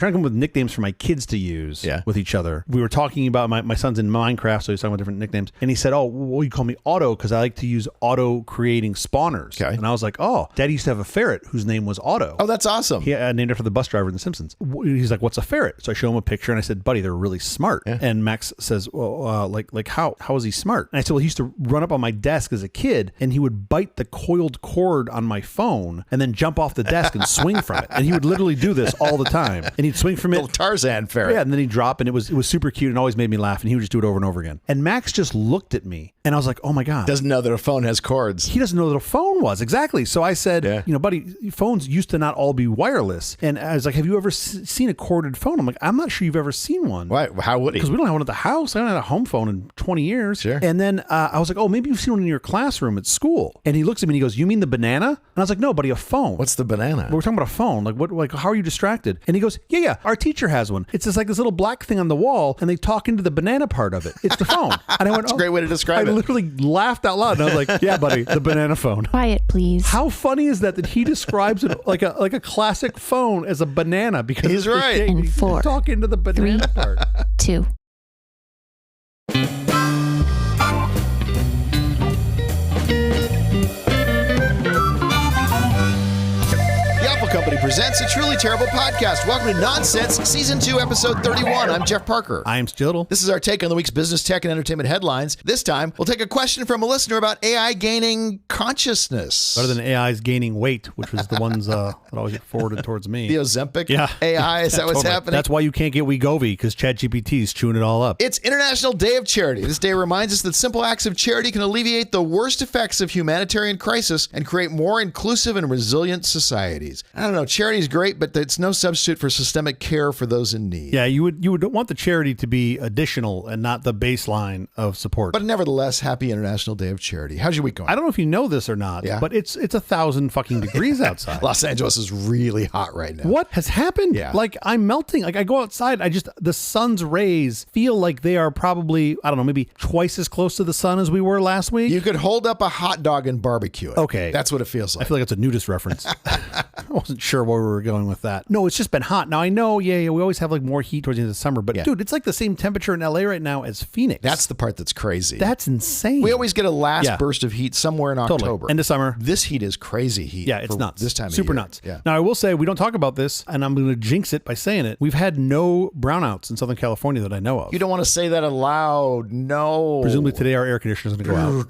trying to come up with nicknames for my kids to use with each other. We were talking about my son's in Minecraft, so he's talking about different nicknames. And he said, oh, well, you call me Otto because I like to use auto-creating spawners. Okay. And I was like, oh, Daddy used to have a ferret whose name was Otto. Oh, that's awesome. He named after the bus driver in The Simpsons. He's like, what's a ferret? So I show him a picture and I said, buddy, they're really smart. Yeah. And Max says, well, like how is he smart? And I said, well, he used to run up on my desk as a kid and he would bite the coiled cord on my phone and then jump off the desk and swing from it. And he would literally do this all the time. And he'd swing from it. Little Tarzan ferret. Yeah, and then he'd drop and it was super cute and always made me laugh and he would just do it over and over again. And Max just looked at me and I was like, oh my God. Doesn't know that a phone has cords. He doesn't know that a phone was. Exactly. So I said, buddy, phones used to not all be wireless. And I was like, have you ever seen a corded phone? I'm like, I'm not sure you've ever seen one. Why? How would he? Because we don't have one at the house. I haven't had a home phone in 20 years. Sure. And then I was like, oh, maybe you've seen one in your classroom at school. And he looks at me and he goes, you mean the banana? And I was like, no, buddy, a phone. What's the banana? We're talking about a phone. Like, what? Like, how are you distracted? And he goes, yeah, our teacher has one. It's just like this little black thing on the wall and they talk into the banana part of it. It's the phone. And I went, That's a great way to describe it. I literally laughed out loud. And I was like, yeah, buddy, the banana phone. Quiet, please. How funny is that he describes it like a classic phone as a banana because he's right. And 4, talk into the banana 3, part. 2. Company presents a truly terrible podcast. Welcome to Nonsense, Season 2, Episode 31. I'm Jeff Parker. I am Stittle. This is our take on the week's business, tech, and entertainment headlines. This time, we'll take a question from a listener about AI gaining consciousness. Better than AI's gaining weight, which was the ones that always get forwarded towards me. The Ozempic AI, is that what's happening? That's why you can't get Wegovy, because ChatGPT is chewing it all up. It's International Day of Charity. This day reminds us that simple acts of charity can alleviate the worst effects of humanitarian crisis and create more inclusive and resilient societies. I don't know, charity is great, but it's no substitute for systemic care for those in need. Yeah, you would want the charity to be additional and not the baseline of support. But nevertheless, happy International Day of Charity. How's your week going? I don't know if you know this or not, but it's 1,000 fucking degrees outside. Los Angeles is really hot right now. What has happened? Yeah. Like, I'm melting. Like, I go outside, the sun's rays feel like they are probably, I don't know, maybe twice as close to the sun as we were last week. You could hold up a hot dog and barbecue it. Okay. That's what it feels like. I feel like it's a nudist reference. I wasn't sure where we were going with that. No, it's just been hot. Now, I know, we always have like more heat towards the end of the summer, but dude, it's like the same temperature in LA right now as Phoenix. That's the part that's crazy. That's insane. We always get a last burst of heat somewhere in October. End of summer. This heat is crazy heat. Yeah, it's nuts. This time of Super year. nuts. Yeah. Now, I will say, we don't talk about this, and I'm going to jinx it by saying it. We've had no brownouts in Southern California that I know of. You don't want to say that aloud. No. Presumably today our air conditioner is going to go out.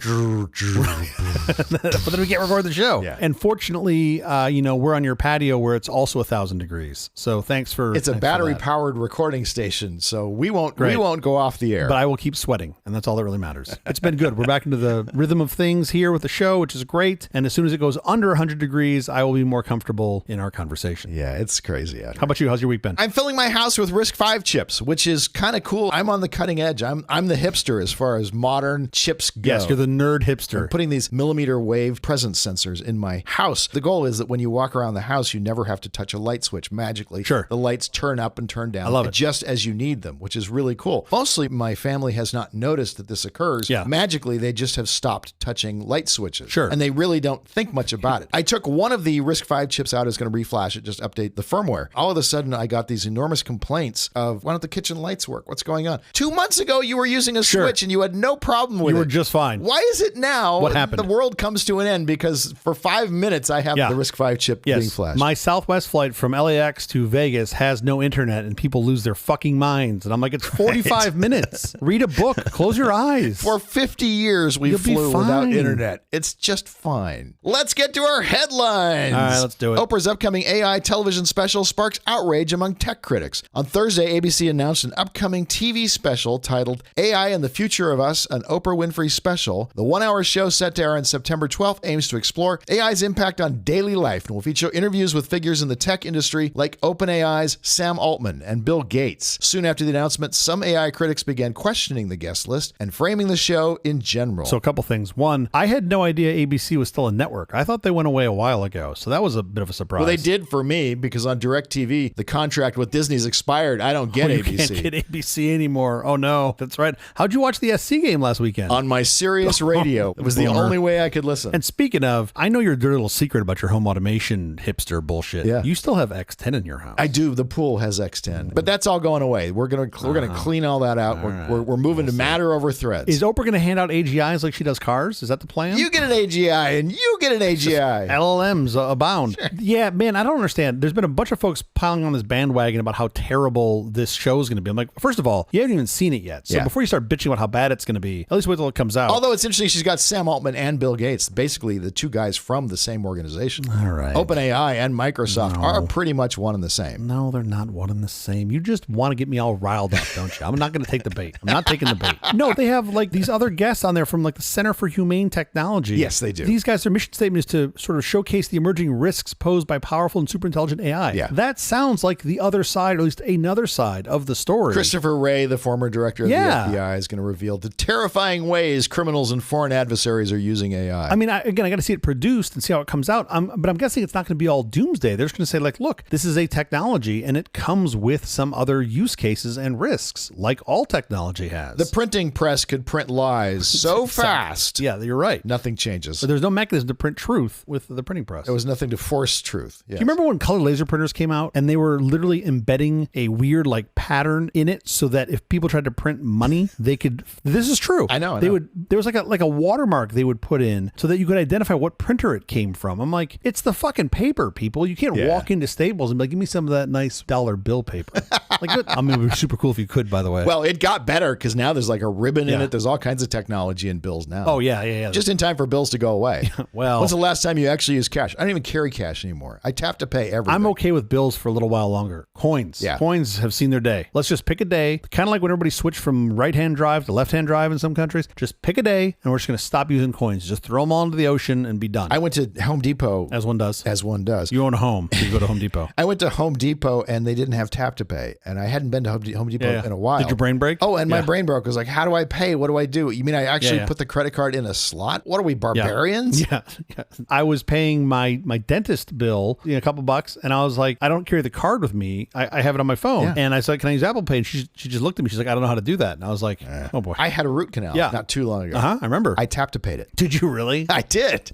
But then we can't record the show. Yeah. And fortunately, we're on your patio where it's also 1,000 degrees. So thanks for. It's a battery-powered recording station, so we won't go off the air. But I will keep sweating, and that's all that really matters. It's been good. We're back into the rhythm of things here with the show, which is great. And as soon as it goes under 100 degrees, I will be more comfortable in our conversation. Yeah, it's crazy out here. How about you? How's your week been? I'm filling my house with RISC-V chips, which is kind of cool. I'm on the cutting edge. I'm the hipster as far as modern chips go. Yes, you're the nerd hipster. I'm putting these millimeter wave presence sensors in my house. The goal is that when you walk around the house, you never have to touch a light switch magically. Sure. The lights turn up and turn down. I love it. Just as you need them, which is really cool. Mostly my family has not noticed that this occurs. Yeah. Magically, they just have stopped touching light switches. Sure. And they really don't think much about it. I took one of the RISC-V chips out. I was going to reflash it, just update the firmware. All of a sudden, I got these enormous complaints of, why don't the kitchen lights work? What's going on? 2 months ago, you were using a switch and you had no problem with it. You were just fine. Why is it now what happened? The world comes to an end because for 5 minutes, I have the RISC-V chip being flashed. My Southwest flight from LAX to Vegas has no internet and people lose their fucking minds. And I'm like, it's 45 minutes. Read a book. Close your eyes. For 50 years, we flew without internet. It's just fine. Let's get to our headlines. All right, let's do it. Oprah's upcoming AI television special sparks outrage among tech critics. On Thursday, ABC announced an upcoming TV special titled AI and the Future of Us, an Oprah Winfrey special. The 1-hour show set to air on September 12th aims to explore AI's impact on daily life and will feature interviews with figures in the tech industry like OpenAI's Sam Altman and Bill Gates. Soon after the announcement, some AI critics began questioning the guest list and framing the show in general. So a couple things. One, I had no idea ABC was still a network. I thought they went away a while ago. So that was a bit of a surprise. Well, they did for me because on DirecTV, the contract with Disney's expired. I don't get ABC. You can't get ABC anymore. Oh, no. That's right. How'd you watch the SC game last weekend? On my Sirius radio. It was the only way I could listen. And speaking of, I know your dirty little secret about your home automation hipster bullshit. Yeah. You still have X10 in your house. I do. The pool has X10, but that's all going away. We're gonna clean all that out. We're moving to matter over threads. Is Oprah going to hand out AGIs like she does cars? Is that the plan? You get an AGI and you get an AGI. LLMs abound. Sure. Yeah, man, I don't understand. There's been a bunch of folks piling on this bandwagon about how terrible this show is going to be. I'm like, first of all, you haven't even seen it yet. So before you start bitching about how bad it's going to be, at least wait till it comes out. Although it's interesting, she's got Sam Altman and Bill Gates, basically the two guys from the same organization. All right. OpenAI and Microsoft are pretty much one and the same. No, they're not one and the same. You just want to get me all riled up, don't you? I'm not going to take the bait. I'm not taking the bait. No, they have like these other guests on there from like the Center for Humane Technology. Yes, they do. These guys, their mission statement is to sort of showcase the emerging risks posed by powerful and super intelligent AI. Yeah. That sounds like the other side, or at least another side of the story. Christopher Wray, the former director of the FBI, is going to reveal the terrifying ways criminals and foreign adversaries are using AI. I mean, I got to see it produced and see how it comes out. But I'm guessing it's not going to be all doomsday. They're just going to say, like, look, this is a technology and it comes with some other use cases and risks, like all technology has. The printing press could print lies so fast. Yeah, you're right. Nothing changes. But there's no mechanism to print truth with the printing press. There was nothing to force truth. Yes. Do you remember when color laser printers came out and they were literally embedding a weird like pattern in it so that if people tried to print money, they could, this is true. I know. There was like a watermark they would put in so that you could identify what printer it came from. I'm like, it's the fucking paper, people. You can't walk into Staples and be like, give me some of that nice dollar bill paper. Like, I mean, it would be super cool if you could, by the way. Well, it got better because now there's like a ribbon in it. There's all kinds of technology in bills now. Oh, yeah. Just in time for bills to go away. Well, when's the last time you actually used cash? I don't even carry cash anymore. I tap to pay everything. I'm okay with bills for a little while longer. Coins. Yeah. Coins have seen their day. Let's just pick a day. Kind of like when everybody switched from right-hand drive to left-hand drive in some countries. Just pick a day and we're just going to stop using coins. Just throw them all into the ocean and be done. I went to Home Depot. As one does. You own a home. You go to Home Depot. I went to Home Depot and they didn't have tap to pay. And I hadn't been to Home Depot in a while. Did your brain break? Oh, and my brain broke. I was like, how do I pay? What do I do? You mean I actually put the credit card in a slot? What are we, barbarians? Yeah. I was paying my dentist bill, a couple bucks, and I was like, I don't carry the card with me. I have it on my phone. Yeah. And I said, can I use Apple Pay? And she just looked at me. She's like, I don't know how to do that. And I was like, oh boy. I had a root canal not too long ago. I remember. I tap to paid it. Did you really? I did.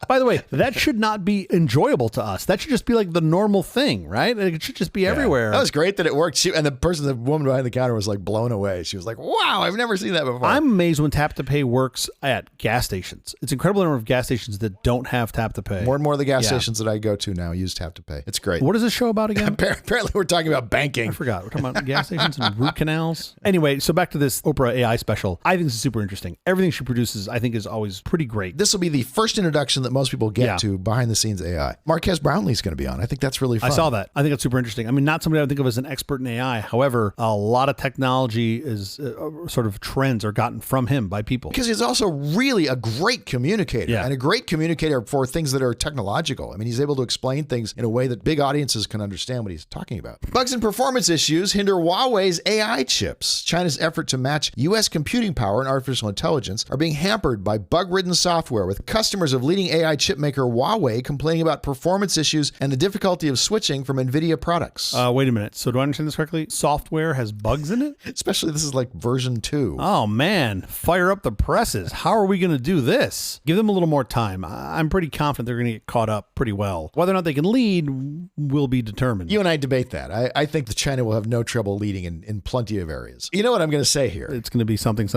By the way, that should not be enjoyable to us. That should just be like the normal thing, right? It should just be everywhere. That was great that it worked. And the woman behind the counter was like blown away. She was like, wow, I've never seen that before. I'm amazed when tap to pay works at gas stations. It's incredible number of gas stations that don't have tap to pay. More and more of the gas stations that I go to now use tap to pay. It's great. What is this show about again? Apparently we're talking about banking. I forgot. We're talking about gas stations and root canals. Anyway, so back to this Oprah AI special. I think this is super interesting. Everything she produces, I think, is always pretty great. This will be the first introduction that most people get to behind the scenes AI. Marquez Brownlee's going to be on. I think that's really fun. I saw that. I think that's super interesting. I mean, not somebody I would think of as an expert in AI. However, a lot of technology is sort of trends are gotten from him by people. Because he's also really a great communicator and a great communicator for things that are technological. I mean, he's able to explain things in a way that big audiences can understand what he's talking about. Bugs and performance issues hinder Huawei's AI chips. China's effort to match U.S. computing power and artificial intelligence are being hampered by bug-ridden software, with customers of leading AI chip maker Huawei complaining about performance issues and the difficulty of switching from NVIDIA products. Wait a minute. So do I understand this correctly? Software has bugs in it? Especially this is like version 2. Oh, man. Fire up the presses. How are we going to do this? Give them a little more time. I'm pretty confident they're going to get caught up pretty well. Whether or not they can lead will be determined. You and I debate that. I think that China will have no trouble leading in plenty of areas. You know what I'm going to say here? It's going to be something.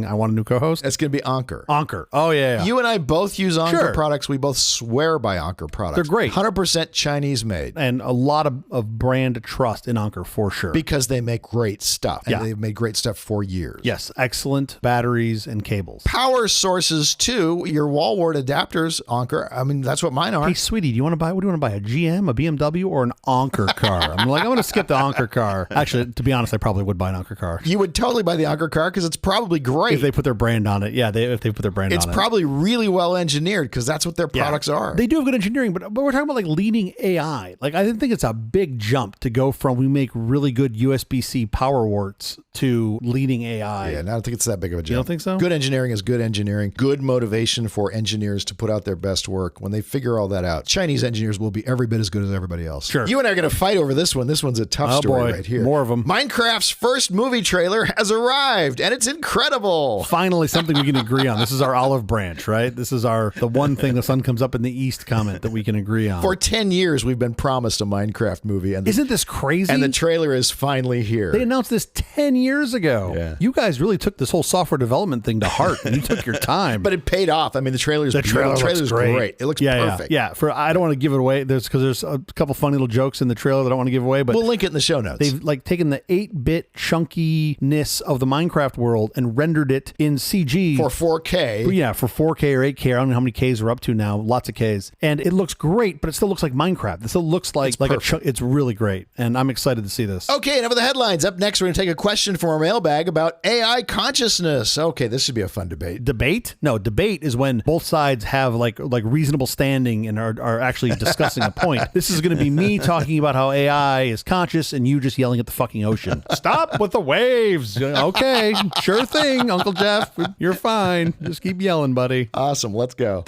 I want a new co-host. It's going to be Anker. Anker. Oh, yeah. You and I both use Anker products. We both swear by Anker products. They're great. 100% Chinese made. And a lot of brand trust in Anker for sure. Because they make great stuff. And they've made great stuff for years. Yes. Excellent batteries and cables. Power sources too. Your wall wart adapters, Anker. I mean, that's what mine are. Hey, sweetie, what do you want to buy? A GM, a BMW, or an Anker car? I'm going to skip the Anker car. Actually, to be honest, I probably would buy an Anker car. You would totally buy the Anker car because it's probably great. If they put their brand on it. Yeah, if they put their brand on it. It's probably really well engineered because that's what their products are. They do have good engineering, but we're talking about like leading AI. Like, I didn't think it's a big jump to go from we make really good USB-C power warts to leading AI. Yeah, I don't think it's that big of a jump. You don't think so? Good engineering is good engineering. Good motivation for engineers to put out their best work. When they figure all that out, Chinese engineers will be every bit as good as everybody else. Sure. You and I are going to fight over this one. This one's a tough story right here. More of them. Minecraft's first movie trailer has arrived, and it's incredible. Finally, something we can agree on. This is our olive branch, right? This is the one thing the sun comes up in the east comment that we can agree on. For 10 years, we've been promised a Minecraft movie. And isn't this crazy? And the trailer is finally here. They announced this 10 years ago. Yeah. You guys really took this whole software development thing to heart, and you took your time. But it paid off. I mean, the trailer's looks great. It looks perfect. Yeah. I don't want to give it away. There's a couple funny little jokes in the trailer that I don't want to give away. But we'll link it in the show notes. They've like taken the 8-bit chunkiness of the Minecraft world and rendered it in CG for 4K. Yeah, for 4K or 8K. I don't know how many Ks we're up to now. Lots of Ks, and it looks great. But it still looks like Minecraft. It still looks like a chunk. It's really great, and I'm excited to see this. Okay, enough of the headlines. Up next, we're going to take a question from our mailbag about AI consciousness. Okay, this should be a fun debate. Debate? No, debate is when both sides have like reasonable standing and are actually discussing a point. This is going to be me talking about how AI is conscious and you just yelling at the fucking ocean. Stop with the waves. Okay, sure thing, Uncle Jeff. You're fine. Just keep yelling, buddy. Awesome. Let's go.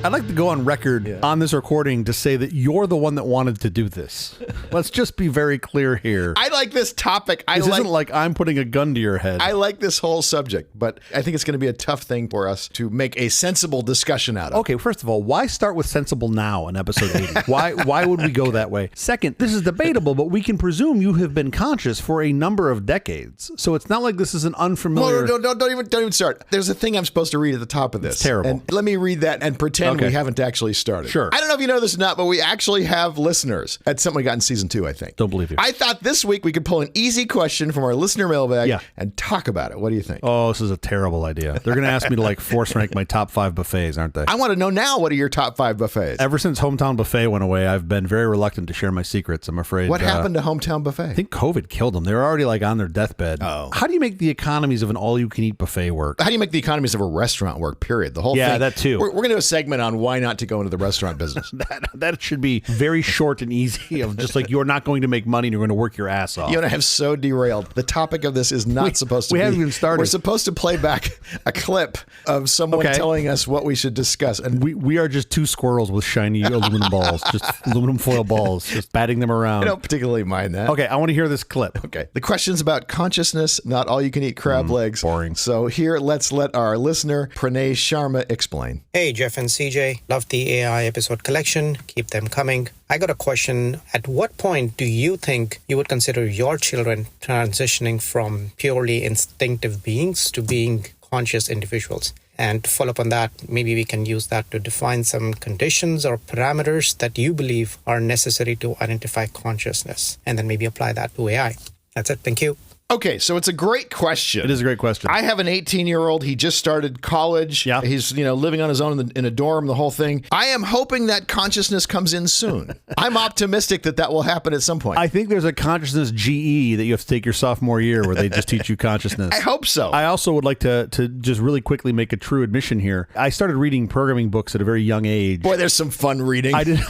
I'd like to go on record on this recording to say that you're the one that wanted to do this. Let's just be very clear here. I like this topic. This isn't like I'm putting a gun to your head. I like this whole subject, but I think it's going to be a tough thing for us to make a sensible discussion out of. Okay, first of all, why start with sensible now in episode 80? Why would we go that way? Second, this is debatable, but we can presume you have been conscious for a number of decades. So it's not like this is an unfamiliar... No, don't even start. There's a thing I'm supposed to read at the top of this. It's terrible. And let me read that and pretend we haven't actually started. Sure. I don't know if you know this or not, but we actually have listeners. That's something we got in season 2, I think. Don't believe you. I thought this week we could pull an easy question from our listener mailbag and talk about it. What do you think? Oh, this is a terrible idea. They're going to ask me to like force rank my top 5 buffets, aren't they? I want to know now, what are your top 5 buffets? Ever since Hometown Buffet went away, I've been very reluctant to share my secrets, I'm afraid. What happened to Hometown Buffet? I think COVID killed them. They were already like on their deathbed. Oh. How do you make the economies of an all-you-can-eat buffet work? How do you make the economies of a restaurant work, period? The whole thing. Yeah, that too. We're going to do a segment on why not to go into the restaurant business. that should be very short and easy of just like, you're not going to make money and you're going to work your ass off. You and I have so derailed. The topic of this is not supposed to be. We haven't even started. We're supposed to play back a clip of someone telling us what we should discuss. And we are just 2 squirrels with shiny aluminum balls, just aluminum foil balls, just batting them around. I don't particularly mind that. Okay, I want to hear this clip. Okay. The question's about consciousness, not all you can eat crab legs. Boring. So here, let's let our listener, Pranay Sharma, explain. Hey, Jeff and CJ. Love the AI episode collection. Keep them coming. I got a question. At what point do you think you would consider your children transitioning from purely instinctive beings to being conscious individuals? And to follow up on that, maybe we can use that to define some conditions or parameters that you believe are necessary to identify consciousness, and then maybe apply that to AI. That's it. Thank you. Okay, so it's a great question. It is a great question. I have an 18-year-old. He just started college. Yeah. He's living on his own in a dorm, the whole thing. I am hoping that consciousness comes in soon. I'm optimistic that will happen at some point. I think there's a consciousness GE that you have to take your sophomore year where they just teach you consciousness. I hope so. I also would like to just really quickly make a true admission here. I started reading programming books at a very young age. Boy, there's some fun reading. I did.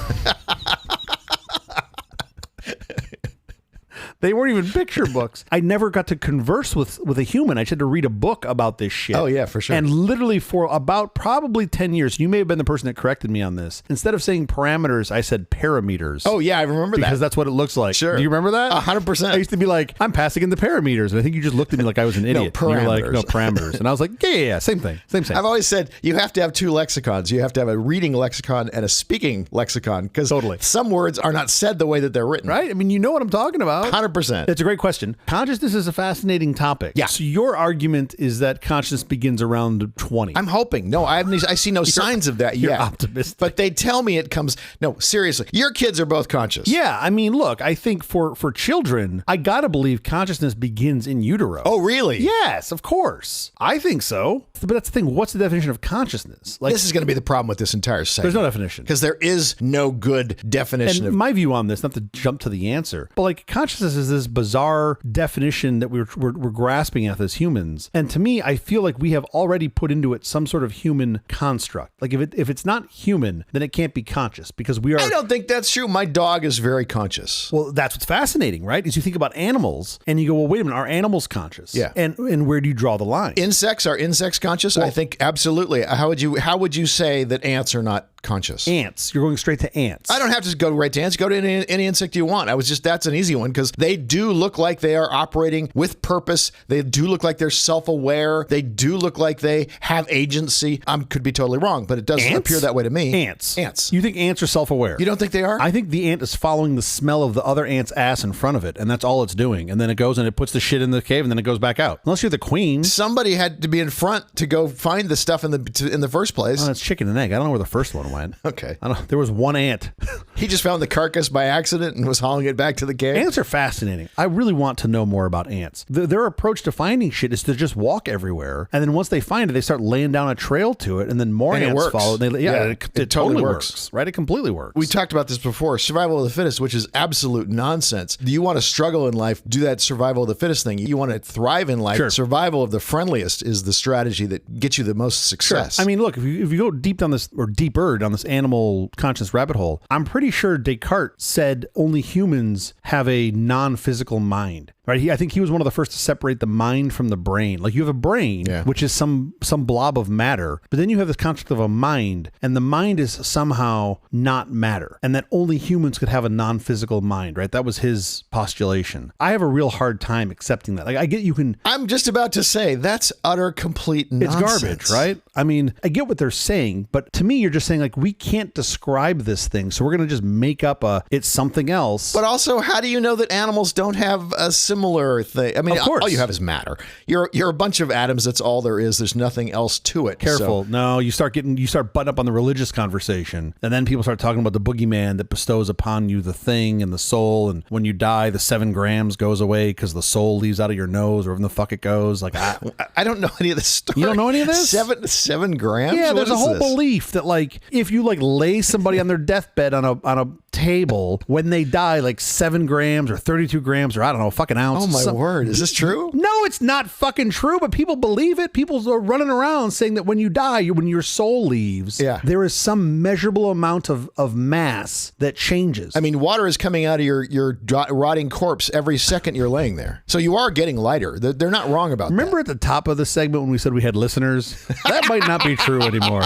They weren't even picture books. I never got to converse with a human. I just had to read a book about this shit. Oh, yeah, for sure. And literally for about probably 10 years, you may have been the person that corrected me on this. Instead of saying parameters, I said parameters. Oh, yeah, I remember that. Because that's what it looks like. Sure. Do you remember that? 100%. I used to be like, I'm passing in the parameters. And I think you just looked at me like I was an idiot. parameters. And you were like, no, parameters. And I was like, yeah, same thing. Same. I've always said you have to have 2 lexicons. You have to have a reading lexicon and a speaking lexicon, because some words are not said the way that they're written. Right? I mean, you know what I'm talking about. 100%. It's a great question. Consciousness is a fascinating topic. Yeah. So your argument is that consciousness begins around 20. I'm hoping. No, I see no signs of that yet. You're optimistic. But they tell me it comes. No, seriously. Your kids are both conscious. Yeah. I mean, look, I think for children, I got to believe consciousness begins in utero. Oh, really? Yes, of course. I think so. But that's the thing. What's the definition of consciousness? Like, this is going to be the problem with this entire segment. There's no definition. Because there is no good definition. And my view on this, not to jump to the answer, but like consciousness has is this bizarre definition that we're grasping at as humans. And to me, I feel like we have already put into it some sort of human construct. Like if it's not human, then it can't be conscious because we are. I don't think that's true. My dog is very conscious. Well, that's what's fascinating, right? Is you think about animals and you go, well, wait a minute, are animals conscious? Yeah. And where do you draw the line? Are insects conscious? Well, I think absolutely. How would you say that ants are not conscious? Ants. You're going straight to ants. I don't have to go right to ants. Go to any insect you want. That's an easy one because they do look like they are operating with purpose. They do look like they're self-aware. They do look like they have agency. I could be totally wrong, but it doesn't appear that way to me. Ants. You think ants are self-aware? You don't think they are? I think the ant is following the smell of the other ant's ass in front of it, and that's all it's doing. And then it goes and it puts the shit in the cave, and then it goes back out. Unless you're the queen. Somebody had to be in front to go find the stuff in the first place. Oh, it's chicken and egg. I don't know where the first one went. Okay. There was one ant. He just found the carcass by accident and was hauling it back to the cave. Ants are fascinating. I really want to know more about ants. Their approach to finding shit is to just walk everywhere. And then once they find it, they start laying down a trail to it. And then more ants follow. It totally works. Right? It completely works. We talked about this before. Survival of the fittest, which is absolute nonsense. Do you want to struggle in life? Do that survival of the fittest thing. You want to thrive in life. Sure. Survival of the friendliest is the strategy that gets you the most success. Sure. I mean, look, if you go deep down this, or deeper down this animal conscious rabbit hole, I'm pretty sure Descartes said only humans have a non-physical mind. Right? I think he was one of the first to separate the mind from the brain. Like you have a brain, which is some blob of matter, but then you have this concept of a mind, and the mind is somehow not matter, and that only humans could have a non-physical mind, right? That was his postulation. I have a real hard time accepting that. Like I get you can... I'm just about to say, that's utter complete nonsense. It's garbage, right? I mean, I get what they're saying, but to me, you're just saying like, we can't describe this thing, so we're going to just make up it's something else. But also, how do you know that animals don't have a similar thing? I mean, all you have is matter. You're a bunch of atoms. That's all there is. There's nothing else to it. Careful. So. No, you start butting up on the religious conversation, and then people start talking about the boogeyman that bestows upon you the thing and the soul, and when you die, the 7 grams goes away because the soul leaves out of your nose, or wherever the fuck it goes. Like I don't know any of this story. You don't know any of this? 7 grams? Yeah, there's a whole belief that like if you like lay somebody on their deathbed on a table, when they die, like 7 grams or 32 grams or I don't know, a fucking ounce. Oh my word. Is this true? No, it's not fucking true, but people believe it. People are running around saying that when you die, when your soul leaves, there is some measurable amount of mass that changes. I mean, water is coming out of your rotting corpse every second you're laying there. So you are getting lighter. They're not wrong about that. Remember at the top of the segment when we said we had listeners? That might not be true anymore.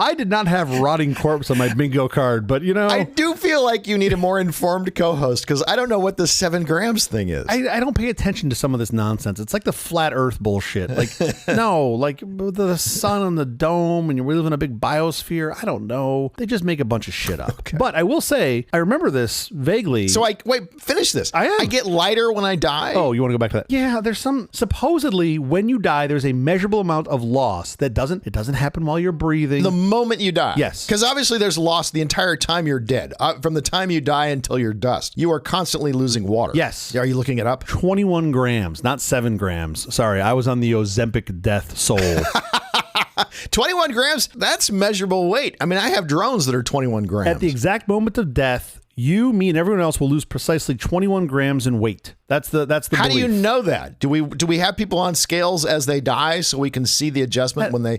I did not have rotting corpse on my bingo card, but you know, I do feel like you need a more informed co-host because I don't know what the 7 grams thing is. I don't pay attention to some of this nonsense. It's like the flat earth bullshit. Like, no, like the sun and the dome and we live in a big biosphere. I don't know. They just make a bunch of shit up. Okay. But I will say, I remember this vaguely. So finish this. I get lighter when I die. Oh, you want to go back to that? Yeah, there's supposedly when you die, there's a measurable amount of loss that doesn't happen while you're breathing. The moment you die. Yes. Because obviously there's loss the entire time you're dead. From the time you die until you're dust, you are constantly losing water. Yes. Are you looking it up? 21 grams, not 7 grams. Sorry, I was on the Ozempic death soul. 21 grams? That's measurable weight. I mean, I have drones that are 21 grams. At the exact moment of death, you, me, and everyone else will lose precisely 21 grams in weight. That's the How belief. do you know that? Do we have people on scales as they die so we can see the adjustment when they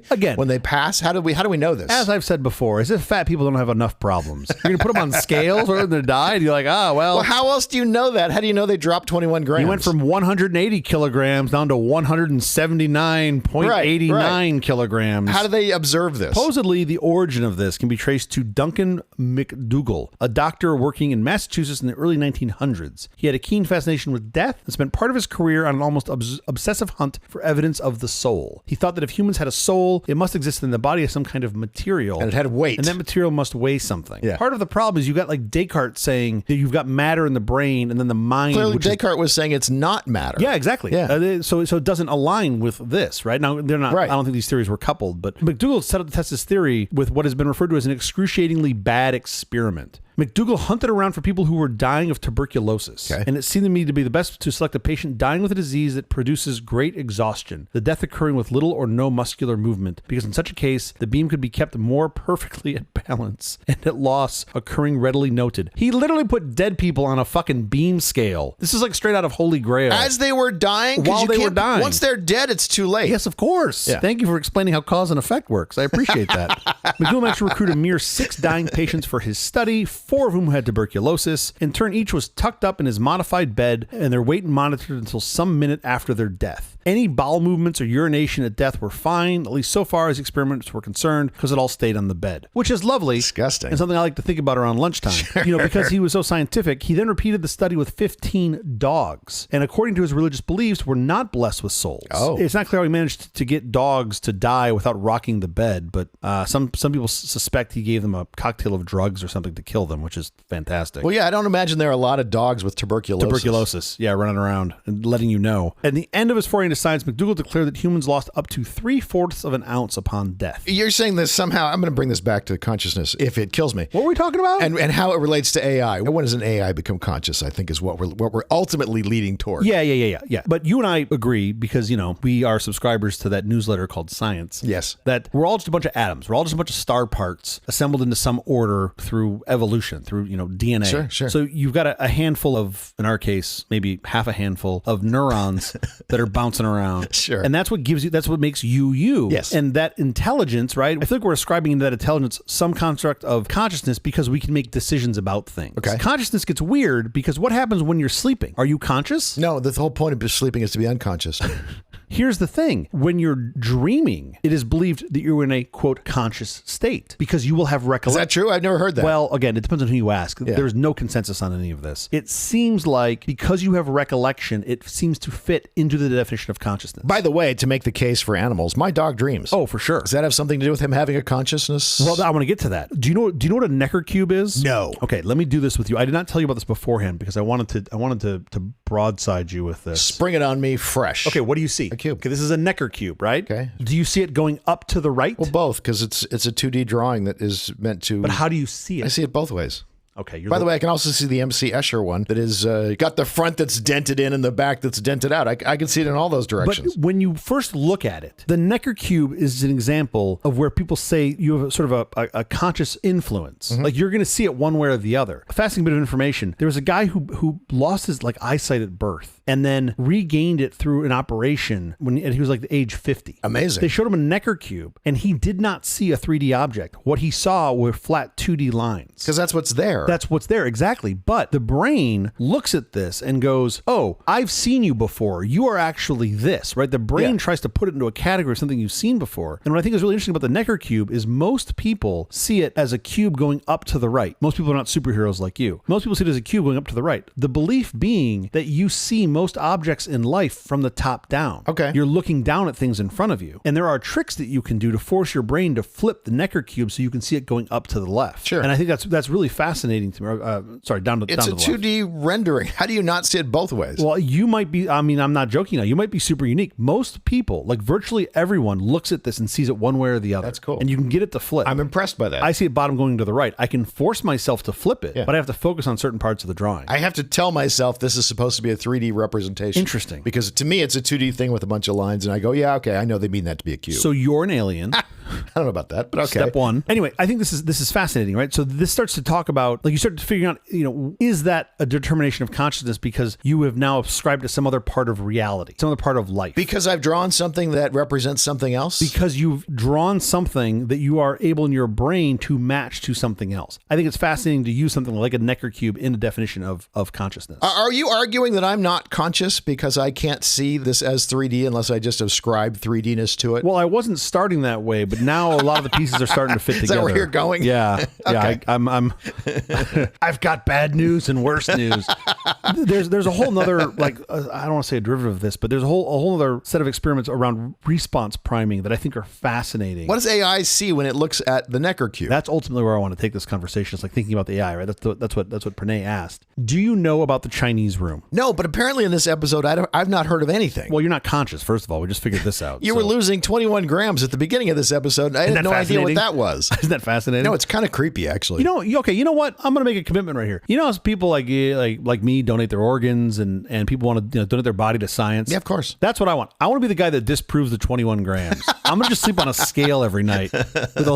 pass? How do we know this? As I've said before, as if fat people don't have enough problems. You're gonna put them on scales or they die, and you're like, well, how else do you know that? How do you know they dropped 21 grams? You went from 180 kilograms down to 179.89 kilograms. How do they observe this? Supposedly, the origin of this can be traced to Duncan McDougall, a doctor working in Massachusetts in the early 1900s. He had a keen fascination with death and spent part of his career on an almost obsessive hunt for evidence of the soul. He thought that if humans had a soul, it must exist in the body as some kind of material. And it had weight. And that material must weigh something. Yeah. Part of the problem is you got like Descartes saying that you've got matter in the brain and then the mind. Clearly Descartes was saying it's not matter. Yeah, exactly. Yeah. So it doesn't align with this, right? Now, they're not. Right. I don't think these theories were coupled, but McDougall set up to test his theory with what has been referred to as an excruciatingly bad experiment. McDougall hunted around for people who were dying of tuberculosis. Okay. And it seemed to me to be the best to select a patient dying with a disease that produces great exhaustion, the death occurring with little or no muscular movement, because in such a case, the beam could be kept more perfectly at balance and at loss occurring readily noted. He literally put dead people on a fucking beam scale. This is like straight out of Holy Grail. As they were dying? 'Cause While you they were can't- dying. Once they're dead, it's too late. Yes, of course. Yeah. Thank you for explaining how cause and effect works. I appreciate that. McDougall managed to recruit a mere 6 dying patients for his study, 4 of whom had tuberculosis. In turn, each was tucked up in his modified bed and their weight monitored until some minute after their death. Any bowel movements or urination at death were fine, at least so far as experiments were concerned, because it all stayed on the bed, which is lovely. Disgusting. And something I like to think about around lunchtime. Sure. You know, because he was so scientific, he then repeated the study with 15 dogs. And according to his religious beliefs, were not blessed with souls. Oh. It's not clear how he managed to get dogs to die without rocking the bed, but some people suspect he gave them a cocktail of drugs or something to kill them, which is fantastic. Well, yeah, I don't imagine there are a lot of dogs with tuberculosis. Yeah, running around and letting you know. At the end of his foray into science, McDougall declared that humans lost up to 3/4 of an ounce upon death. You're saying this somehow, I'm going to bring this back to consciousness if it kills me. What were we talking about? And how it relates to AI. When does an AI become conscious, I think is what we're ultimately leading toward. Yeah. But you and I agree because, you know, we are subscribers to that newsletter called Science. Yes. That we're all just a bunch of atoms. We're all just a bunch of star parts assembled into some order through evolution, through, you know, DNA. Sure. So you've got a handful of, in our case, maybe half a handful of neurons that are bouncing around. Sure. And that's what gives you, that's what makes you. Yes. And that intelligence, right? I feel like we're ascribing into that intelligence some construct of consciousness because we can make decisions about things. Okay. Consciousness gets weird because what happens when you're sleeping? Are you conscious? No, the whole point of sleeping is to be unconscious. Here's the thing. When you're dreaming, it is believed that you're in a, quote, conscious state because you will have Is recollection. that true? I've never heard that. Well, again, it depends on who you ask. Yeah. There's no consensus on any of this. It seems like because you have recollection, it seems to fit into the definition of consciousness. By the way, to make the case for animals, my dog dreams. Oh, for sure. Does that have something to do with him having a consciousness? Well, I want to get to that. Do you know what a Necker cube is? No. Okay, let me do this with you. I did not tell you about this beforehand because I wanted to broadside you with this. Spring it on me fresh. Okay, what do you see? A cube. Okay, this is a Necker cube, right? Okay. Do you see it going up to the right? Well, both, because it's a 2D drawing that is meant to... But how do you see it? I see it both ways. Okay. By the way, I can also see the MC Escher one that is got the front that's dented in and the back that's dented out. I can see it in all those directions. But when you first look at it, the Necker cube is an example of where people say you have sort of a conscious influence. Mm-hmm. Like you're going to see it one way or the other. A fascinating bit of information. There was a guy who lost his eyesight at birth and then regained it through an operation when he was like the age 50. Amazing. They showed him a Necker cube and he did not see a 3D object. What he saw were flat 2D lines. Because that's what's there. That's what's there, exactly. But the brain looks at this and goes, oh, I've seen you before. You are actually this, right? The brain tries to put it into a category of something you've seen before. And what I think is really interesting about the Necker cube is most people see it as a cube going up to the right. Most people are not superheroes like you. Most people see it as a cube going up to the right. The belief being that you see most objects in life from the top down. Okay. You're looking down at things in front of you. And there are tricks that you can do to force your brain to flip the Necker cube so you can see it going up to the left. Sure. And I think that's really fascinating to me. Down to It's the a left. 2D rendering. How do you not see it both ways? Well, you might be, I mean, I'm not joking now. You might be super unique. Most people, like virtually everyone, looks at this and sees it one way or the other. That's cool. And you can get it to flip. I'm impressed by that. I see it bottom going to the right. I can force myself to flip it, but I have to focus on certain parts of the drawing. I have to tell myself this is supposed to be a 3D representation. Interesting. Because to me, it's a 2D thing with a bunch of lines, and I go, yeah, okay, I know they mean that to be a cube. So you're an alien. I don't know about that, but okay. Step one. Anyway, I think this is fascinating, right? So this starts to talk about, like you start to figure out, is that a determination of consciousness because you have now ascribed to some other part of reality, some other part of life? Because I've drawn something that represents something else? Because you've drawn something that you are able in your brain to match to something else. I think it's fascinating to use something like a Necker cube in the definition of consciousness. Are you arguing that I'm not conscious because I can't see this as 3D unless I just ascribe 3D-ness to it? Well, I wasn't starting that way, but now a lot of the pieces are starting to fit together. Is that where you're going? Yeah. Okay. I'm I've got bad news and worse news. There's a whole nother, I don't want to say a derivative of this, but there's a whole other set of experiments around response priming that I think are fascinating. What does AI see when it looks at the Necker cube? That's ultimately where I want to take this conversation. It's like thinking about the AI, right? That's what Pranay asked. Do you know about the Chinese room? No, but apparently in this episode, I've not heard of anything. Well, you're not conscious, first of all. We just figured this out. You were losing 21 grams at the beginning of this episode. episode. And I had no idea what that was. Isn't that fascinating? No, it's kind of creepy, actually. You know what? I'm going to make a commitment right here. You know, as people like me donate their organs and people want to donate their body to science. Yeah, of course. That's what I want. I want to be the guy that disproves the 21 grams. I'm going to just sleep on a scale every night with a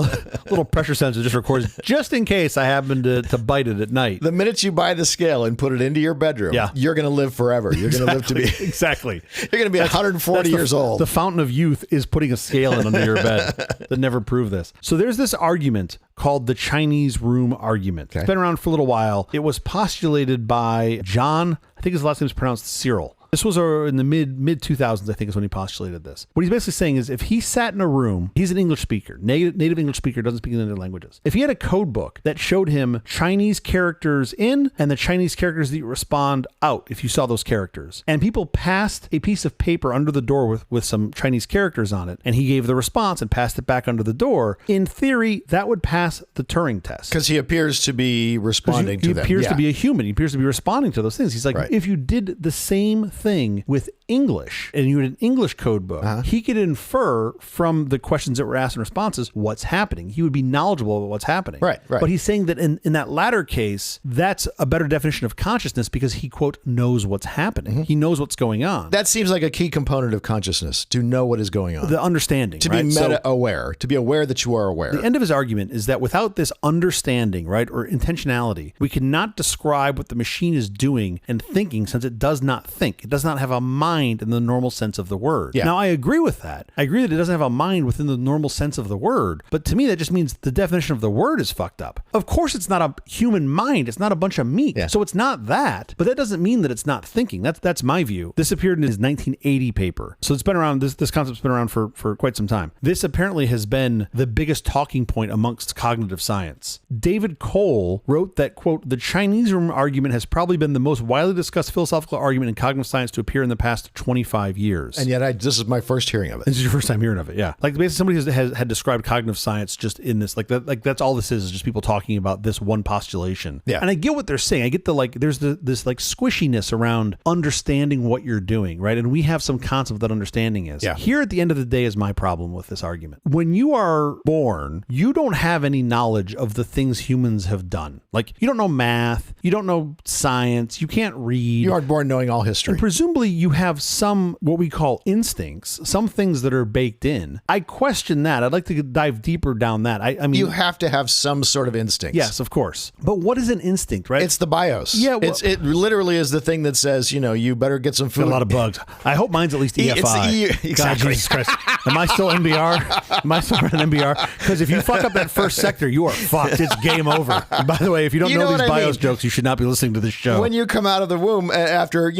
little pressure sensor that just records just in case I happen to bite it at night. The minute you buy the scale and put it into your bedroom, you're going to live forever. You're going to live to be... Exactly. You're going to be 140 years old. The fountain of youth is putting a scale in under your bed that never proved this. So there's this argument called the Chinese room argument. Okay. It's been around for a little while. It was postulated by John, I think his last name is pronounced Cyril. This was in the mid 2000s, I think, is when he postulated this. What he's basically saying is if he sat in a room, he's an English speaker, native English speaker, doesn't speak any other languages. If he had a code book that showed him Chinese characters in and the Chinese characters that you respond out, if you saw those characters, and people passed a piece of paper under the door with some Chinese characters on it, and he gave the response and passed it back under the door, in theory, that would pass the Turing test. Because he appears to be responding to them. He appears to be a human. He appears to be responding to those things. He's like, if you did the same thing with English and you had an English code book, he could infer from the questions that were asked and responses what's happening. He would be knowledgeable about what's happening. Right. But he's saying that in that latter case, that's a better definition of consciousness because he, quote, knows what's happening. He knows what's going on. That seems like a key component of consciousness, to know what is going on. The understanding, to be meta-aware, to be aware that you are aware. The end of his argument is that without this understanding, right, or intentionality, we cannot describe what the machine is doing and thinking since it does not think. It does not have a mind in the normal sense of the word. Now, I agree with that. I agree that it doesn't have a mind within the normal sense of the word. But to me, that just means the definition of the word is fucked up. Of course, it's not a human mind. It's not a bunch of meat. So it's not that. But that doesn't mean that it's not thinking. That's my view. This appeared in his 1980 paper. So it's been around, this concept's been around for quite some time. This apparently has been the biggest talking point amongst cognitive science. David Cole wrote that, quote, the Chinese room argument has probably been the most widely discussed philosophical argument in cognitive science to appear in the past 25 years. And yet this is my first hearing of it. This is your first time hearing of it, yeah. Like basically somebody had described cognitive science just in this, like that's all this is just people talking about this one postulation. Yeah. And I get what they're saying. I get there's this like squishiness around understanding what you're doing, right? And we have some concept of that understanding is. Yeah. Here at the end of the day is my problem with this argument. When you are born, you don't have any knowledge of the things humans have done. Like you don't know math, you don't know science, you can't read. You aren't born knowing all history. And presumably you have some what we call instincts, some things that are baked in. I question that. I'd like to dive deeper down that. I mean, you have to have some sort of instinct. Yes, of course. But what is an instinct, right? It's the BIOS. Yeah, well, it literally is the thing that says, you better get some food. Got a lot of bugs. I hope mine's at least EFI. Exactly. God, Jesus Christ. Am I still NBR? Am I still running NBR? Because if you fuck up that first sector, you are fucked. It's game over. And by the way, if you don't know these BIOS jokes, you should not be listening to this show. When you come out of the womb after,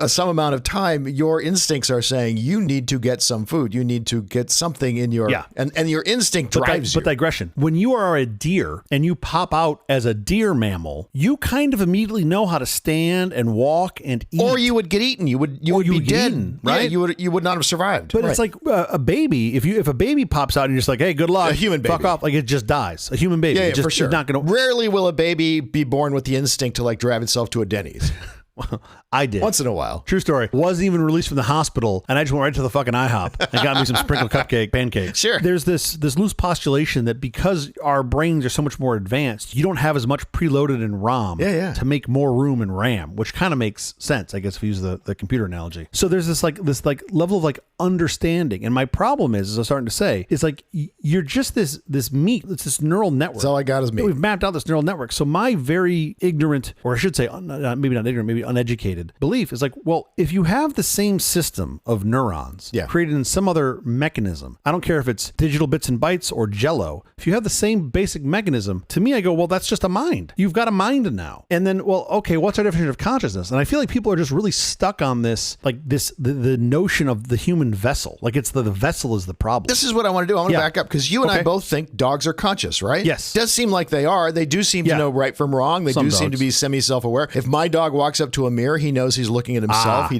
some amount of time, your instincts are saying you need to get some food. You need to get something in your... Yeah. And your instinct drives you. But digression. When you are a deer and you pop out as a deer mammal, you kind of immediately know how to stand and walk and eat. Or you would get eaten. You would be dead, eaten, right? Yeah, you would not have survived. But it's like a baby. If a baby pops out and you're just like, hey, good luck. A human baby. Fuck off. Like it just dies. A human baby. Yeah, for sure. Not gonna... Rarely will a baby be born with the instinct to like drive itself to a Denny's. Well, I did. Once in a while. True story. Wasn't even released from the hospital, and I just went right to the fucking IHOP and got me some sprinkled cupcake pancakes. Sure. There's this loose postulation that because our brains are so much more advanced, you don't have as much preloaded in ROM to make more room in RAM, which kind of makes sense, I guess, if we use the computer analogy. So there's this level of like understanding, and my problem is, as I'm starting to say, is like you're just this meat. It's this neural network. That's all I got is meat. We've mapped out this neural network. So my very ignorant, or I should say, maybe not ignorant, maybe uneducated belief is like, well, if you have the same system of neurons created in some other mechanism, I don't care if it's digital bits and bytes or Jello, if you have the same basic mechanism, to me, I go, well, that's just a mind. You've got a mind now. And then, well, okay, what's our definition of consciousness? And I feel like people are just really stuck on this, like the notion of the human vessel. Like it's the vessel is the problem. This is what I want to do. I want to back up because you and I both think dogs are conscious, right? Yes. It does seem like they are. They do seem to know right from wrong. They do seem to be semi-self-aware. If my dog walks up up to a mirror, he knows he's looking at himself.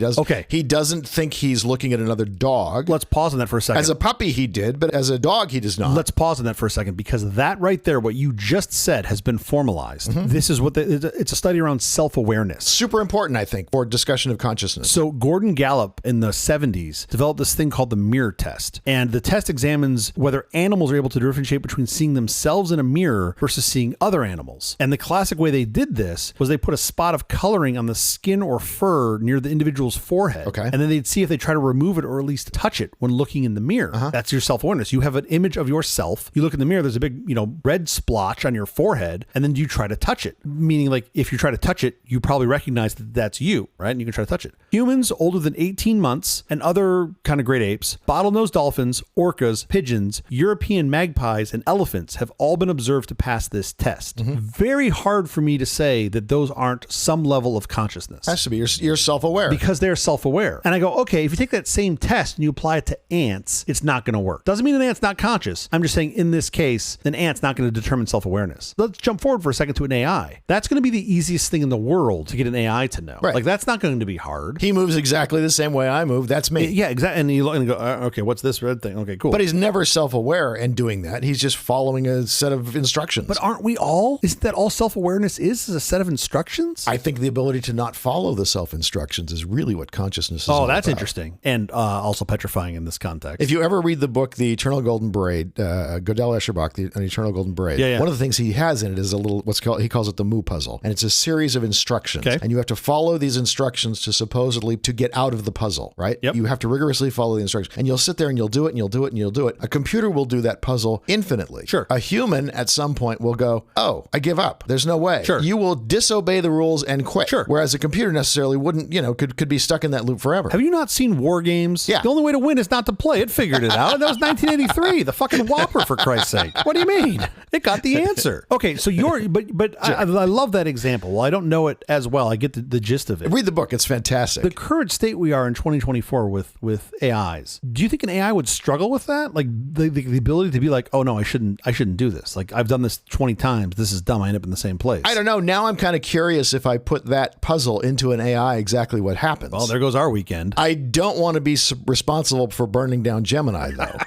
He doesn't think he's looking at another dog. Let's pause on that for a second. As a puppy, he did, but as a dog, he does not. Let's pause on that for a second, because that right there, what you just said, has been formalized. This is what it's a study around self-awareness. Super important, I think, for discussion of consciousness. So Gordon Gallup in the 70s developed this thing called the mirror test. And the test examines whether animals are able to differentiate between seeing themselves in a mirror versus seeing other animals. And the classic way they did this was they put a spot of coloring on the skin or fur near the individual's forehead. Okay. And then they'd see if they try to remove it or at least touch it when looking in the mirror. That's your self-awareness. You have an image of yourself. You look in the mirror, there's a big, red splotch on your forehead, and then you try to touch it. Meaning, like, if you try to touch it, you probably recognize that that's you, right? And you can try to touch it. Humans older than 18 months and other kind of great apes, bottlenose dolphins, orcas, pigeons, European magpies, and elephants have all been observed to pass this test. Very hard for me to say that those aren't some level of consciousness. Has to be. You're self-aware. Because they're self-aware. And I go, okay, if you take that same test and you apply it to ants, it's not going to work. Doesn't mean an ant's not conscious. I'm just saying in this case, an ant's not going to determine self-awareness. Let's jump forward for a second to an AI. That's going to be the easiest thing in the world to get an AI to know. Right. Like, that's not going to be hard. He moves exactly the same way I move. That's me. Yeah, exactly. And you look and go, okay, what's this red thing? Okay, cool. But he's never self-aware in doing that. He's just following a set of instructions. But aren't we all? Isn't that all self-awareness is a set of instructions? I think the ability to not follow the self-instructions is really what consciousness is all that's about. Interesting. And also petrifying in this context. If you ever read the book, The Eternal Golden Braid, Gödel Escherbach, An Eternal Golden Braid, one of the things he has in it is a little, he calls it the Moo puzzle. And it's a series of instructions. Okay. And you have to follow these instructions to get out of the puzzle, right? Yep. You have to rigorously follow the instructions. And you'll sit there and you'll do it and you'll do it and you'll do it. A computer will do that puzzle infinitely. Sure. A human at some point will go, oh, I give up. There's no way. Sure. You will disobey the rules and quit. Sure. Whereas a computer necessarily wouldn't, could be stuck in that loop forever. Have you not seen War Games? Yeah. The only way to win is not to play. It figured it out. That was 1983. The fucking Whopper, for Christ's sake. What do you mean? It got the answer. Okay, so I love that example. Well, I don't know it as well. I get the gist of it. Read the book. It's fantastic. The current state we are in 2024 with AIs. Do you think an AI would struggle with that? Like the ability to be like, oh no, I shouldn't do this. Like, I've done this 20 times. This is dumb. I end up in the same place. I don't know. Now I'm kind of curious if I put that puzzle into an AI, exactly what happens. Well, there goes our weekend. I don't want to be responsible for burning down Gemini, though.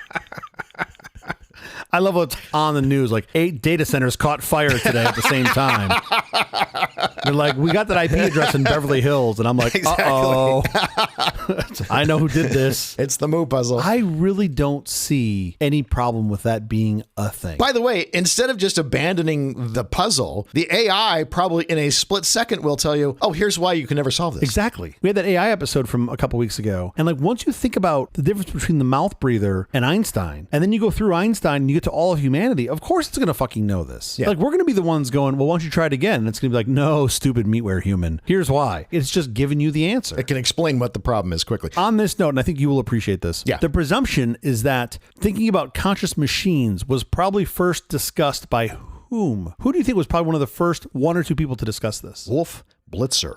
I love what's on the news. Like 8 data centers caught fire today at the same time. They're like, we got that IP address in Beverly Hills. And I'm like, uh-oh. I know who did this. It's the Moo puzzle. I really don't see any problem with that being a thing. By the way, instead of just abandoning the puzzle, the AI probably in a split second will tell you, oh, here's why you can never solve this. Exactly. We had that AI episode from a couple weeks ago. And like, once you think about the difference between the mouth breather and Einstein, and then you go through Einstein and you get to all of humanity, of course it's going to fucking know this. Yeah. Like, we're going to be the ones going, well, why don't you try it again? And it's going to be like, no, stupid meatware human. Here's why. It's just giving you the answer. It can explain what the problem is quickly. On this note, and I think you will appreciate this, the presumption is that thinking about conscious machines was probably first discussed by whom? Who do you think was probably one of the first 1 or 2 people to discuss this? Wolf Blitzer.